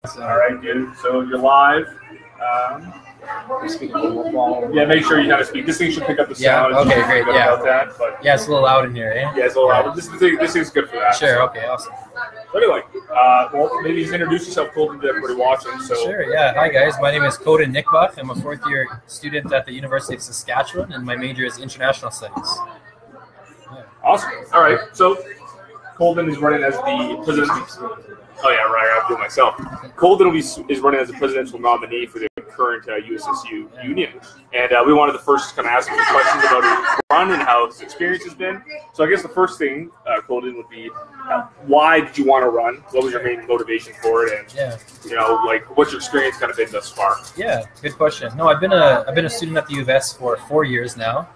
All right, dude. So you're live. Yeah, make sure you kind of speak. This thing should pick up the sound. Yeah. Okay. Great. Yeah. About that, but yeah, it's a little loud in here, eh? Yeah, it's a little loud. This thing's good for that. Sure. So. Okay. Awesome. So anyway, well, maybe just introduce yourself, Coden, to everybody watching. So. Sure. Yeah. Hi guys. My name is Coden Nikbakht. I'm a fourth-year student at the University of Saskatchewan, and my major is international studies. Yeah. Awesome. All right. So Coden is running as the president. Oh yeah, right. I'll do it myself. Coden is running as a presidential nominee for the current USSU union, and we wanted to first kind of ask him some questions about his run and how his experience has been. So I guess the first thing, Coden, would be why did you want to run? What was your main motivation for it? And what's your experience kind of been thus far? Yeah, good question. No, I've been a student at the U of S for 4 years now.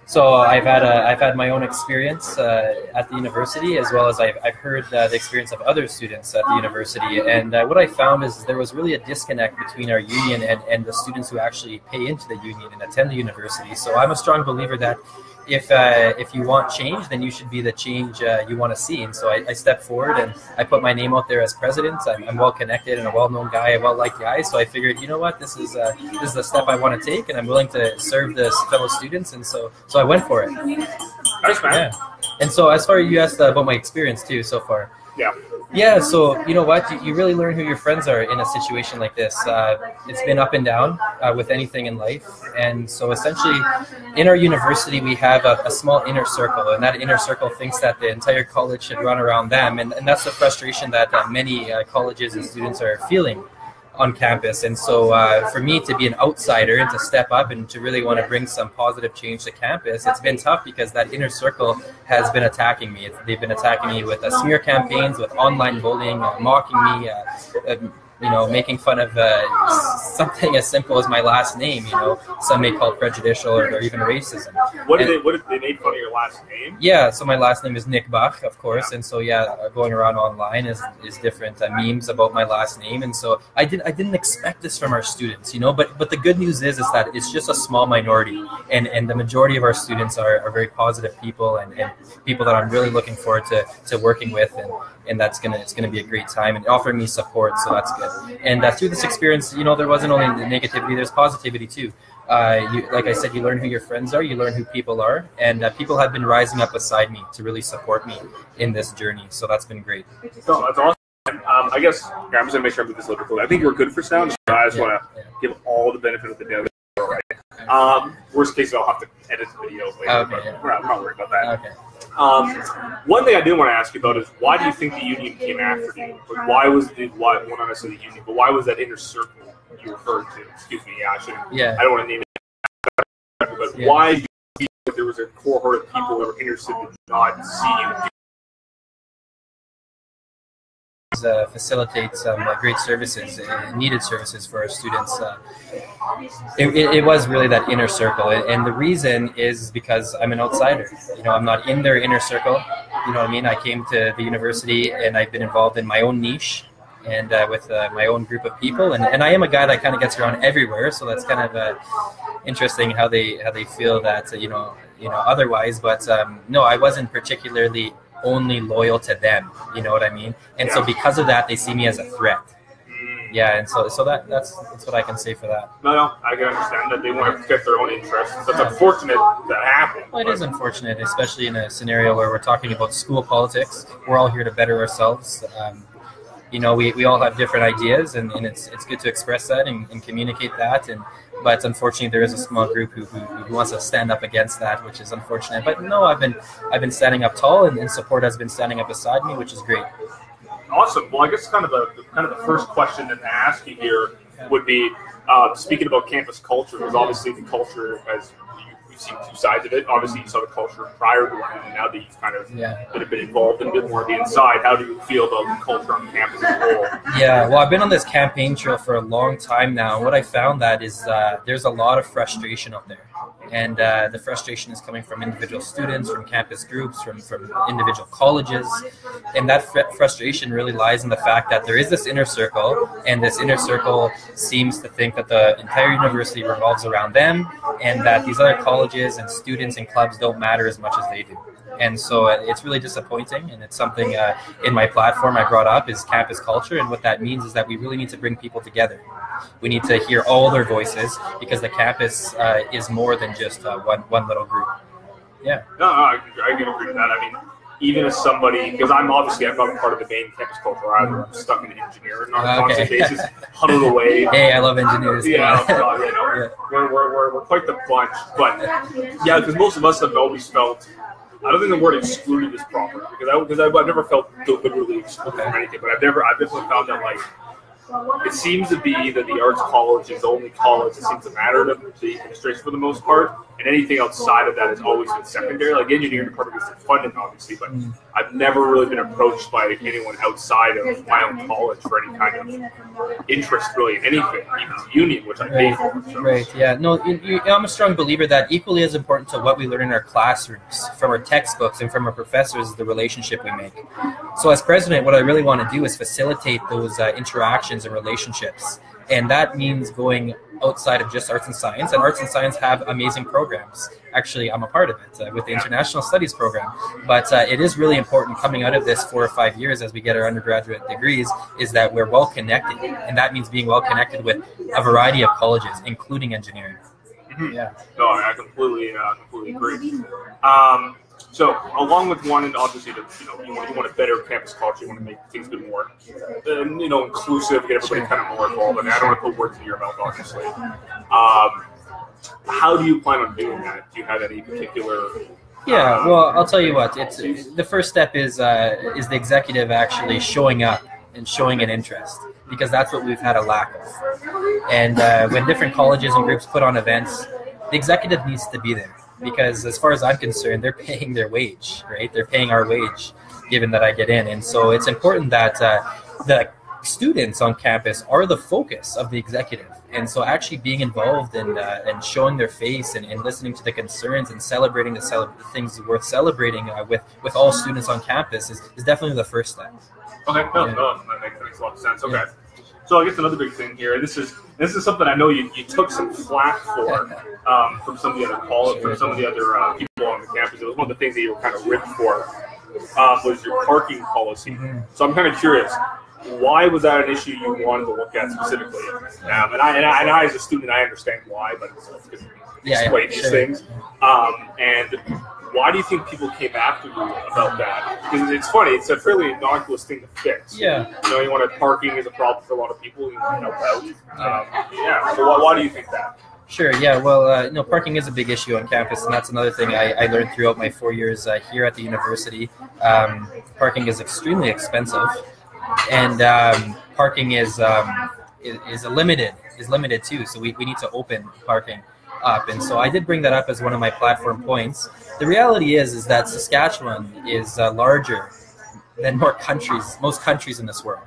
So I've had my own experience at the university, as well as I've heard the experience of other students at the university. And what I found is there was really a disconnect between our union and the students who actually pay into the union and attend the university. So I'm a strong believer that if you want change, then you should be the change you want to see. And so I stepped forward and I put my name out there as president. I'm well connected and a well-known guy, a well-liked guy. So I figured, you know what, this is the step I want to take, and I'm willing to serve the fellow students. And so I went for it. Nice, man. Yeah. And so as far as you asked about my experience too so far. Yeah. Yeah, so you know what? You really learn who your friends are in a situation like this. It's been up and down with anything in life. And so essentially in our university, we have a small inner circle, and that inner circle thinks that the entire college should run around them. And that's the frustration that many colleges and students are feeling on campus. And so for me to be an outsider and to step up and to really want to bring some positive change to campus, it's been tough because that inner circle has been attacking me. They've been attacking me with smear campaigns, with online bullying, mocking me, making fun of something as simple as my last name. Some may call it prejudicial or even racism. What did they made fun of your last name? Yeah, so my last name is Nikbakht, of course, and so going around online is different memes about my last name, and so I didn't expect this from our students, but the good news is that it's just a small minority, and the majority of our students are very positive people and people that I'm really looking forward to working with, and it's gonna be a great time and offering me support, so that's good. And through this experience, there wasn't only the negativity, there's positivity too. Like I said, you learn who your friends are, you learn who people are, and people have been rising up beside me to really support me in this journey. So that's been great. So that's awesome. I guess I'm just gonna make sure I move this a little bit closer. I think we're good for sound. So I just want to give all the benefit of the doubt. Right. Worst case, I'll have to edit the video later. Okay. But we're not worried about that. Okay. One thing I do want to ask you about is why do you think the union came after you? Like, why was well, not necessarily the union, but why was that inner circle you referred to? Excuse me, I shouldn't. Yeah. I don't want to name it. But why do you think that there was a cohort of people that were interested in not see you? Facilitate some great services, needed services for our students. It was really that inner circle, and the reason is because I'm an outsider. I'm not in their inner circle. You know what I mean? I came to the university and I've been involved in my own niche and with my own group of people, and I am a guy that kind of gets around everywhere. So that's kind of interesting how they feel that otherwise. But no, I wasn't particularly only loyal to them, you know what I mean? And so because of that, they see me as a threat. Yeah, and so that's what I can say for that. No, I can understand that they want to protect their own interests. That's unfortunate that happened. Well, it is unfortunate, especially in a scenario where we're talking about school politics. We're all here to better ourselves. We all have different ideas, and it's good to express that and communicate that. But unfortunately, there is a small group who wants to stand up against that, which is unfortunate. But no, I've been standing up tall, and support has been standing up beside me, which is great. Awesome. Well, I guess kind of the first question to ask you here would be speaking about campus culture, because obviously the culture, as you've seen two sides of it. Obviously, you saw the culture prior to running, and now that you've kind of been involved in a bit more of the inside, how do you feel about the culture on campus as a whole? Yeah, well, I've been on this campaign trail for a long time now. What I found that is there's a lot of frustration out there. And the frustration is coming from individual students, from campus groups, from individual colleges. And that frustration really lies in the fact that there is this inner circle, and this inner circle seems to think that the entire university revolves around them, and that these other colleges and students and clubs don't matter as much as they do. And so it's really disappointing, and it's something in my platform I brought up is campus culture, and what that means is that we really need to bring people together. We need to hear all their voices, because the campus is more than just one little group. Yeah. No, I can agree with that. I mean, even as somebody, because I'm not part of the main campus culture either. I'm stuck in engineering on a constant basis, huddled away. Hey, I love engineers. Yeah, we're quite the bunch. But yeah, because most of us have always felt, I don't think the word excluded is proper, because I've never felt deliberately excluded from anything, but I've definitely found that, like, it seems to be that the arts college is the only college that seems to matter to the administration for the most part, and anything outside of that has always been secondary. Like, the engineering department is funded, obviously, but I've never really been approached by anyone outside of my own college for any kind of interest, really, in anything, even the union, which I pay for. So. Right, yeah. No, I'm a strong believer that equally as important to what we learn in our classrooms, from our textbooks and from our professors, is the relationship we make. So as president, what I really want to do is facilitate those interactions and relationships. And that means going outside of just arts and science. And arts and science have amazing programs. Actually, I'm a part of it with the International Studies program. But it is really important coming out of this 4 or 5 years as we get our undergraduate degrees is that we're well connected. And that means being well connected with a variety of colleges, including engineering. Mm-hmm. Yeah. No, I completely agree. So along with wanting, obviously, you want a better campus culture, you want to make things a bit more, inclusive, get everybody kind of more involved. I mean, I don't want to put words in your mouth, obviously. How do you plan on doing that? Do you have any particular? Yeah, well, I'll tell you what. It's the first step is the executive actually showing up and showing an interest, because that's what we've had a lack of. And when different colleges and groups put on events, the executive needs to be there. Because as far as I'm concerned, they're paying their wage, right? They're paying our wage, given that I get in. And so it's important that the students on campus are the focus of the executive. And so actually being involved and showing their face and listening to the concerns and celebrating the things worth celebrating with all students on campus is definitely the first step. Okay, no, that makes a lot of sense. Okay. Yeah. So I guess another big thing here, this is something I know you took some flack for from some of the other people on the campus. It was one of the things that you were kind of ripped for was your parking policy. Mm-hmm. So I'm kind of curious, why was that an issue you wanted to look at specifically? And I as a student, I understand why, but it's because you explain these things. And why do you think people came after you about that? Because it's funny, it's a fairly innocuous thing to fix. Yeah. You want parking is a problem for a lot of people. So why do you think that? Sure. Yeah. Well, parking is a big issue on campus, and that's another thing I learned throughout my 4 years here at the university. Parking is extremely expensive, and parking is limited too. So we need to open parking up, and so I did bring that up as one of my platform points. The reality is that Saskatchewan is larger than most countries in this world.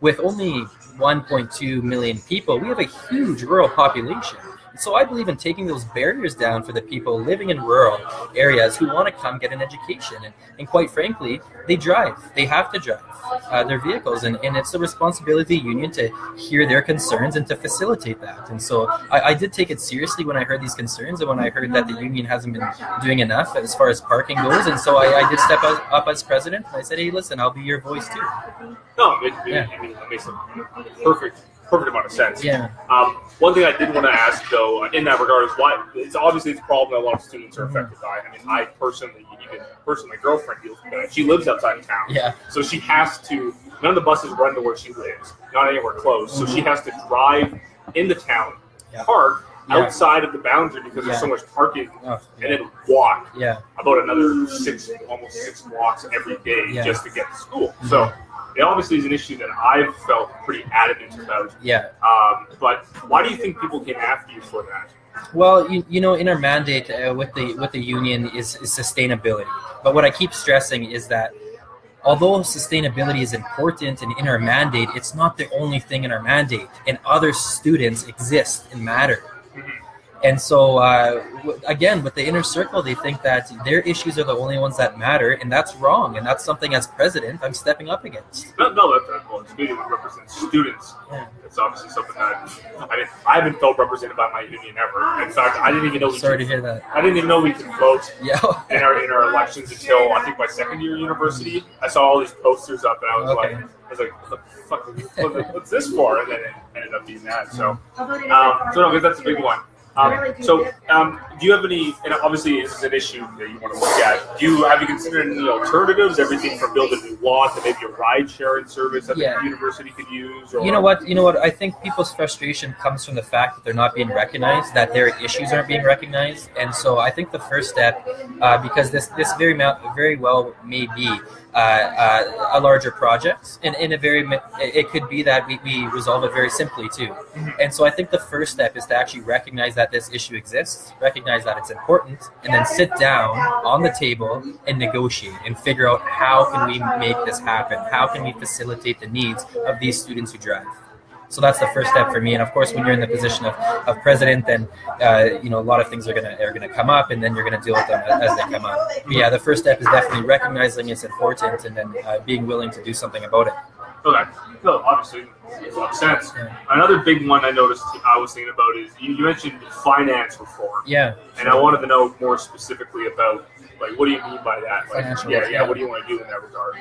With only 1.2 million people, we have a huge rural population. So I believe in taking those barriers down for the people living in rural areas who want to come get an education. And quite frankly, they drive. They have to drive their vehicles. And it's the responsibility of the union to hear their concerns and to facilitate that. And so I did take it seriously when I heard these concerns and when I heard that the union hasn't been doing enough as far as parking goes. And so I did step up as president. And I said, hey, listen, I'll be your voice too. No, that makes a perfect amount of sense. Yeah. One thing I did want to ask, though, in that regard, is why it's obviously a problem that a lot of students are affected by. I mean, my girlfriend deals with that. She lives outside of town. Yeah. So she has to. None of the buses run to where she lives, not anywhere close. So she has to drive into town, park outside of the boundary because there's so much parking, and then walk about another almost 6 blocks every day just to get to school. Mm-hmm. So it obviously is an issue that I've felt pretty adamant about. Yeah. But why do you think people came after you for that? Well, in our mandate with the union is sustainability. But what I keep stressing is that although sustainability is important and in our mandate, it's not the only thing in our mandate. And other students exist and matter. Mm-hmm. And so, again, with the inner circle, they think that their issues are the only ones that matter, and that's wrong. And that's something, as president, I'm stepping up against. No, that's cool. It's good to represent students. Yeah. It's obviously something that I haven't felt represented by my union ever. In fact, I didn't even know. Sorry to hear that. I didn't even know we could vote Yeah. in our elections until I think my second year of university. I saw all these posters up, and I was like, what the fuck? What's this for? And then it ended up being that. So no, that's a big one. Do you have any? And obviously, this is an issue that you want to look at. Have you considered any alternatives? Everything from building a new law to maybe a ride-sharing service that the university could use. Or? You know what? I think people's frustration comes from the fact that they're not being recognized, that their issues aren't being recognized, and so I think the first step, because this very well may be a larger project, and it could be that we resolve it very simply too. And so I think the first step is to actually recognize that this issue exists, recognize that it's important, and then sit down on the table and negotiate and figure out how can we make this happen? How can we facilitate the needs of these students who drive? So that's the first step for me. And of course, when you're in the position of president, then a lot of things are gonna come up, and then you're gonna deal with them as they come up. But yeah, the first step is definitely recognizing it's important, and then being willing to do something about it. Okay. No, obviously, makes a lot of sense. Yeah. Another big one I was thinking about is you mentioned finance reform. Yeah. And I wanted to know more specifically about, like, what do you mean by that? Like, what do you want to do in that regard?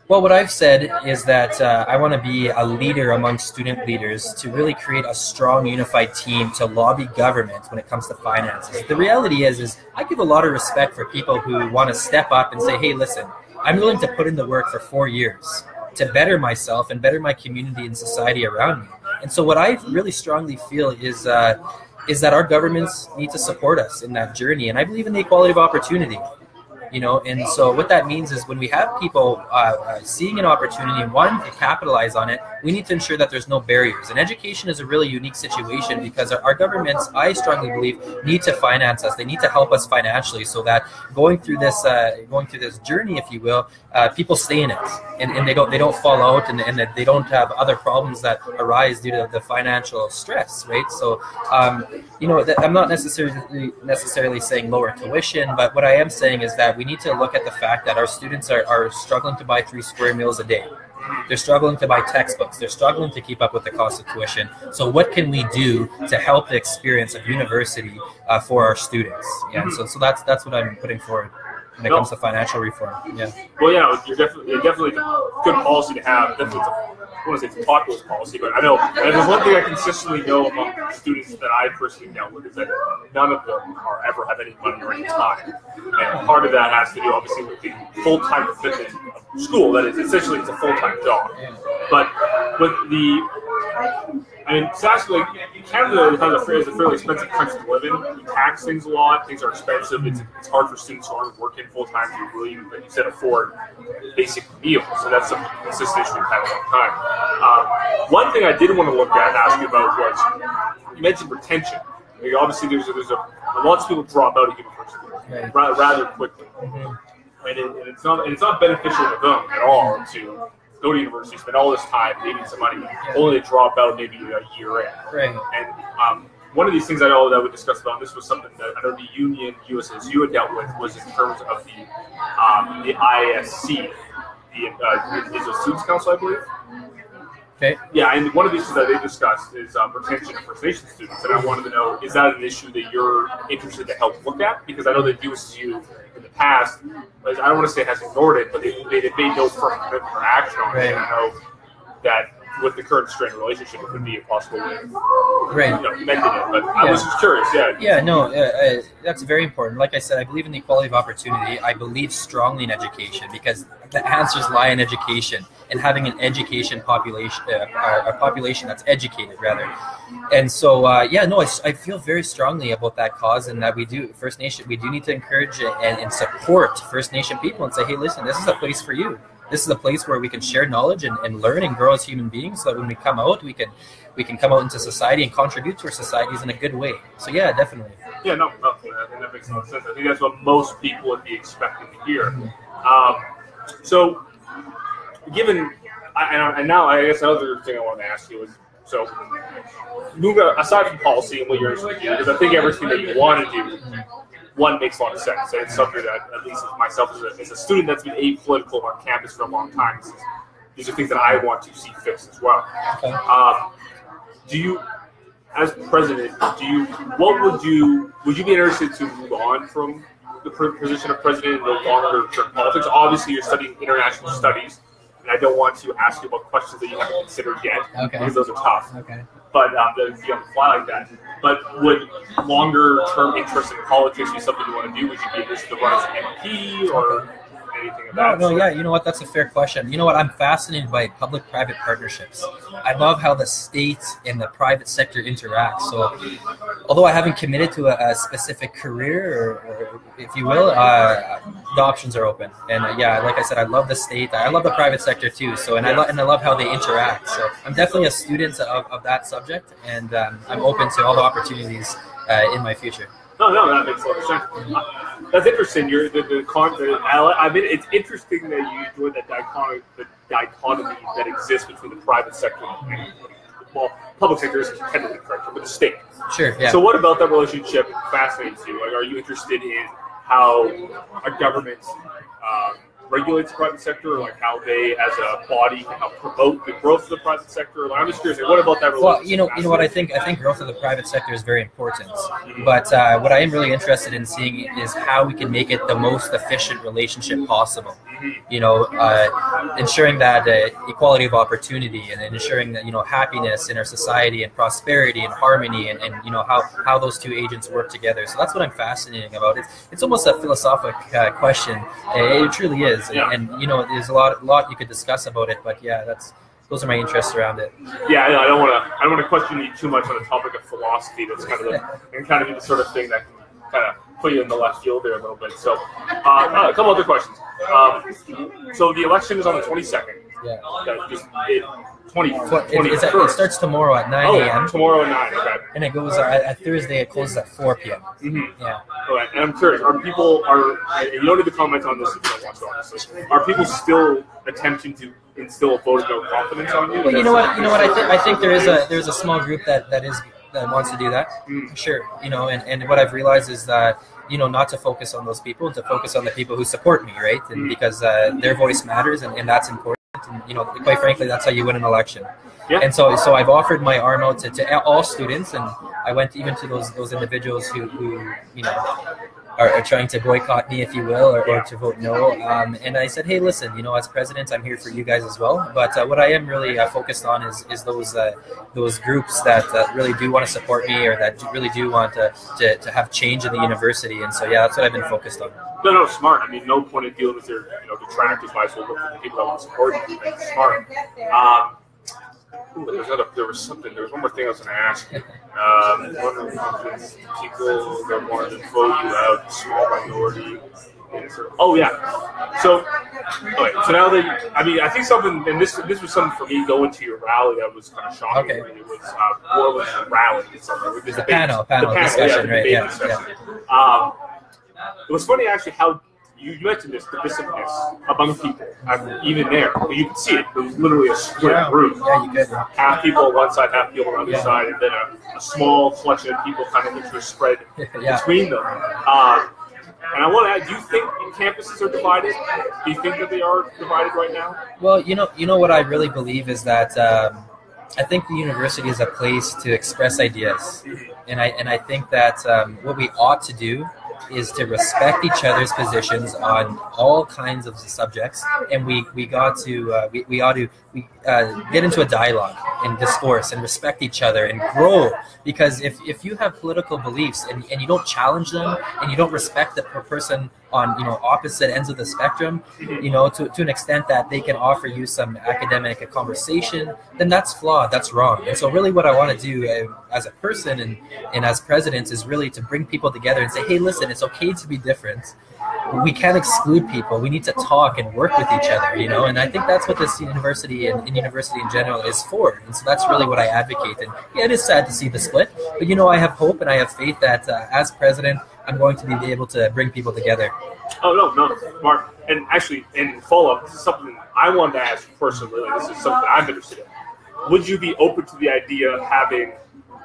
Well, what I've said is that I want to be a leader among student leaders to really create a strong, unified team to lobby government when it comes to finances. The reality is I give a lot of respect for people who want to step up and say, hey, listen, I'm willing to put in the work for 4 years to better myself and better my community and society around me. And so what I really strongly feel is that our governments need to support us in that journey. And I believe in the equality of opportunity. And so what that means is when we have people seeing an opportunity and wanting to capitalize on it, we need to ensure that there's no barriers. And education is a really unique situation because our governments, I strongly believe, need to finance us. They need to help us financially so that going through this journey, if you will, people stay in it and they don't fall out and that they don't have other problems that arise due to the financial stress, right? So, I'm not necessarily saying lower tuition, but what I am saying is that we need to look at the fact that our students are struggling to buy 3 square meals a day. They're struggling to buy textbooks. They're struggling to keep up with the cost of tuition. So what can we do to help the experience of university for our students? Yeah, so that's what I'm putting forward when it comes to financial reform. Yeah. Well, you're definitely a good policy to have. Definitely, I want to say it's a populist policy, but I know there's one thing I consistently know among students that I personally dealt with is that none of them ever have any money or any time. And part of that has to do, obviously, with the full-time commitment of school. That is, essentially, it's a full-time job. But with Saskatchewan, Canada is a fairly expensive country to live in. We tax things a lot. Things are expensive. It's hard for students who aren't working full-time to really, like you said, afford basic meals. So that's a consistent issue we've had a long time. One thing I did want to look at and ask you about was, you mentioned retention. Obviously, there's lots of people drop out of university rather quickly. And it's not beneficial to them at all to go to university, spend all this time, needing some money, only to drop out maybe a year in. Right. And one of these things I know that we discussed about, this was something that I know the union, USSU, had dealt with, was in terms of the ISC, the Digital Students Council, I believe. Okay. Yeah, and one of the issues that they discussed is retention of First Nation students, and I wanted to know, is that an issue that you're interested to help look at? Because I know that USSU in the past, I don't want to say has ignored it, but they've made no firm commitment or action on it. And I know that with the current strained relationship, it could be a possible way of mending it. But I was just curious, that's very important. Like I said, I believe in the equality of opportunity. I believe strongly in education because the answers lie in education and having an education population, a population that's educated, rather. And so, I feel very strongly about that cause, and that we do need to encourage and support First Nation people and say, hey, listen, this is a place for you. This is a place where we can share knowledge and learn and grow as human beings, so that when we come out, we can come out into society and contribute to our societies in a good way. So yeah, definitely. Yeah, no, that makes a lot of sense. I think that's what most people would be expecting to hear. So, given, and now I guess another thing I want to ask you is, So, move aside from policy and what you're interested in, because I think everything that you want to do, one, makes a lot of sense. And it's something that, at least myself as a student that's been apolitical on campus for a long time, these are things that I want to see fixed as well. Okay. Do you, as president, would you be interested to move on from the position of president in the longer term politics? Obviously, you're studying international studies, and I don't want to ask you about questions that you haven't considered yet, because those are tough. Okay. But they'd be on the fly like that. But would longer term interest in politics be something you want to do? Would you be interested to run as an MP or anything of that sort? Yeah, you know what? That's a fair question. You know what? I'm fascinated by public-private partnerships. I love how the state and the private sector interact. So, although I haven't committed to a specific career, or if you will, the options are open. And like I said, I love the state. I love the private sector too. So, I love how they interact. So, I'm definitely a student of that subject, and I'm open to all the opportunities in my future. No, that makes a lot of sense. That's interesting. I mean, it's interesting that you enjoy the dichotomy that exists between the private sector and public sector is technically correct, but the state. Sure. Yeah. So, what about that relationship fascinates you? Like, are you interested in how a government regulates the private sector, or like how they, as a body, can help promote the growth of the private sector? Like, I'm just curious. What about that relationship? Well, you know what I think. I think growth of the private sector is very important. But what I am really interested in seeing is how we can make it the most efficient relationship possible. You know, ensuring that equality of opportunity, and ensuring that, you know, happiness in our society and prosperity and harmony, and you know how those two agents work together. So that's what I'm fascinated about. It's almost a philosophic question. It truly is. And you know, there's a lot you could discuss about it, but those are my interests around it. Yeah, I don't want to question you too much on the topic of philosophy. That's kind of the sort of thing that can kind of put you in the left field there a little bit. So, a couple other questions. So the election is on the 22nd. Yeah. It starts tomorrow at 9 a.m. Tomorrow at 9, okay. And it goes at Thursday. It closes at 4 p.m. Mm-hmm. Yeah. All right. And I'm curious, you don't need to comment on this if you don't want to, honestly. Are people still attempting to instill a vote of no confidence on you? Well, you know what? I think there's a small group that wants to do that. Sure. You know, and what I've realized is that, you know, not to focus on those people, to focus on the people who support me, right? And because their voice matters, and that's important. And, you know, quite frankly, that's how you win an election. Yeah. And so I've offered my arm out to all students, and I went even to those individuals who you know are trying to boycott me, if you will, or to vote no. And I said, hey, listen, you know, as president, I'm here for you guys as well. But what I am really focused on is those groups that really do want to support me, or that really do want to have change in the university. And so, that's what I've been focused on. No, smart. I mean, no point in dealing with your detractors. Might as well look for the people that want to support you. That's smart. There was one more thing I was going to ask you. One of the people that wanted to vote you out, small minority. Oh yeah. So now that I think something, and this was something for me going to your rally that was kind of shocking. Okay. It was Borland's rally. The panel discussion, right? Yeah. It was funny actually how you mentioned this divisiveness among people. Even there, you could see it. It was literally a split group. Yeah, you could. Half people on one side, half people on the other side, and then a small collection of people kind of which were spread between them. And I want to add, do you think campuses are divided? Do you think that they are divided right now? Well, you know what I really believe is that I think the university is a place to express ideas, and I think that what we ought to do is to respect each other's positions on all kinds of subjects, and we ought to get into a dialogue and discourse and respect each other and grow. Because if you have political beliefs and you don't challenge them, and you don't respect the person on opposite ends of the spectrum, to an extent that they can offer you some academic conversation, then that's flawed, that's wrong. And so really what I want to do as a person and as president is really to bring people together and say, hey, listen, it's okay to be different. We can't exclude people. We need to talk and work with each other, and I think that's what this university and university in general is for. And so that's really what I advocate. And it is sad to see the split, but I have hope and I have faith that as president, I'm going to be able to bring people together. Oh, no, Mark. And actually, in follow-up, this is something I wanted to ask you personally. This is something I'm interested in. would you be open to the idea of having,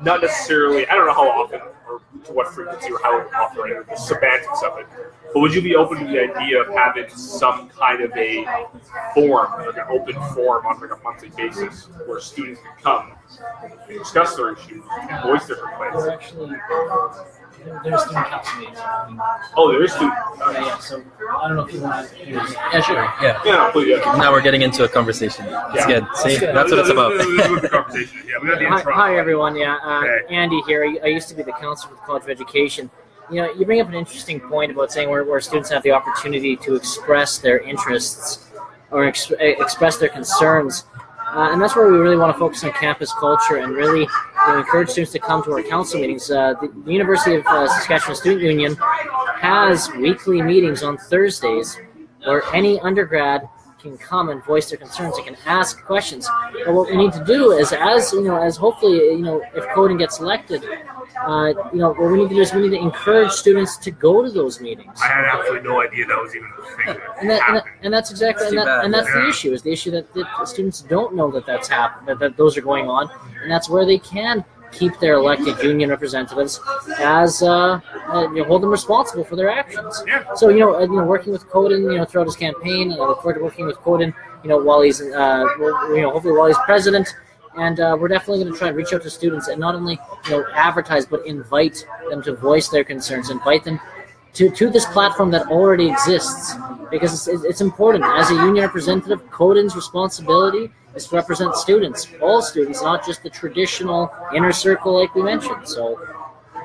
not necessarily, I don't know how often or to what frequency or how often, right, the semantics of it, but would you be open to the idea of having some kind of a forum, like an open forum on like a monthly basis where students can come and discuss their issues and voice their complaints? There's student council meetings. Oh, there is student. Yeah, so I don't know if you want to. Yeah, sure. Yeah. Yeah, please, yeah. Now we're getting into a conversation. That's good. See, good. that's what it's about. This is what the conversation is. Yeah, we got the intro. Hi everyone. Yeah, Okay. Andy here. I used to be the counselor for the College of Education. You know, you bring up an interesting point about saying where students have the opportunity to express their interests or express their concerns. And that's where we really want to focus on campus culture and really encourage students to come to our council meetings. The University of Saskatchewan Student Union has weekly meetings on Thursdays where any undergrad can come and voice their concerns. They can ask questions. But what we need to do is, as hopefully, if Coden gets elected, what we need to do is we need to encourage students to go to those meetings. I had absolutely no idea that was even a thing. And that's exactly the issue. Is the issue that the students don't know that's happening, that those are going on, and that's where they can keep their elected union representatives as hold them responsible for their actions. Yeah. So working with Coden throughout his campaign, I look forward to working with Coden while he's hopefully while he's president. And we're definitely going to try and reach out to students and not only advertise, but invite them to voice their concerns, invite them to this platform that already exists, because it's important. As a union representative, Coden's responsibility is to represent students, all students, not just the traditional inner circle like we mentioned. So,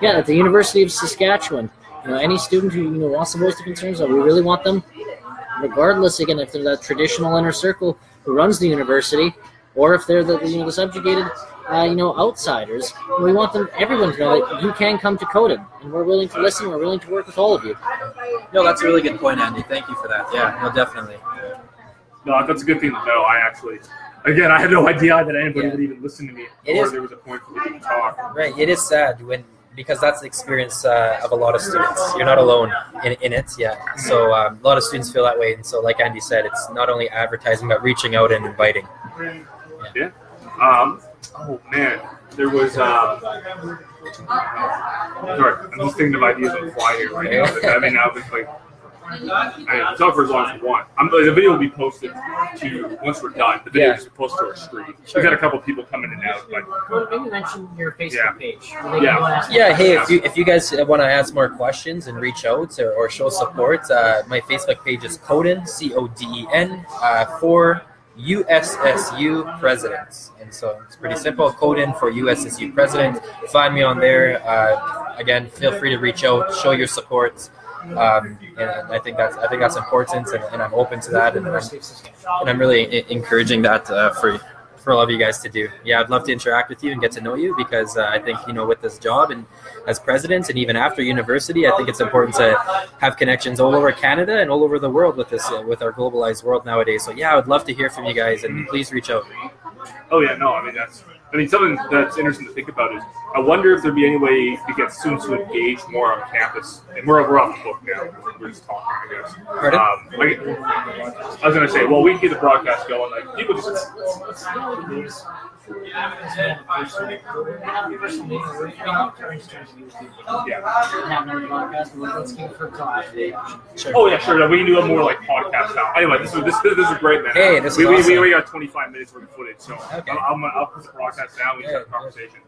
yeah, at the University of Saskatchewan, any student who wants to voice their concerns, we really want them, regardless, again, if they're that traditional inner circle who runs the university, or if they're the subjugated, outsiders. We want everyone to know that you can come to Coden, and we're willing to listen. We're willing to work with all of you. No, that's a really good point, Andy. Thank you for that. Yeah, no, definitely. No, that's a good thing to know. I had no idea that anybody would even listen to me, or there was a point for me to talk. Right. It is sad because that's the experience of a lot of students. You're not alone in it. Yeah. So a lot of students feel that way, and so like Andy said, it's not only advertising but reaching out and inviting. Yeah. Oh man, there was. Sorry, I'm just thinking of ideas on the fly here right now. I mean, now it's like. It's not for as long as we want. The video will be posted to once we're done. The video is posted to our screen. We've got a couple people coming in and out, but maybe mention your Facebook page. Yeah. Hey, if you guys want to ask more questions and reach out or show support, my Facebook page is Coden Coden for USSU Presidents, and so it's pretty simple. Coden for USSU President. Find me on there. Again, feel free to reach out, show your support. And I think that's important, and I'm open to that, and I'm really encouraging that for all of you guys to do. Yeah, I'd love to interact with you and get to know you, because I think with this job and as president and even after university, I think it's important to have connections all over Canada and all over the world with this with our globalized world nowadays. So yeah, I would love to hear from you guys, and please reach out. Oh yeah, no, something that's interesting to think about is I wonder if there'd be any way to get students to engage more on campus. And we're off the book now. We're just talking, I guess. Pardon? I was going to say, well, we can get the broadcast going. Like people just. Sure. Oh yeah, sure. We can do a more like podcast now. Anyway, this is great, man. Hey, this is awesome. We got 25 minutes worth of footage, so okay. I'll put the broadcast down. We can have a conversation.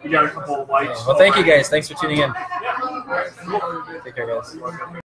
We got a couple of likes. Well, thank you guys. Thanks for tuning in. Yeah. Take care, guys.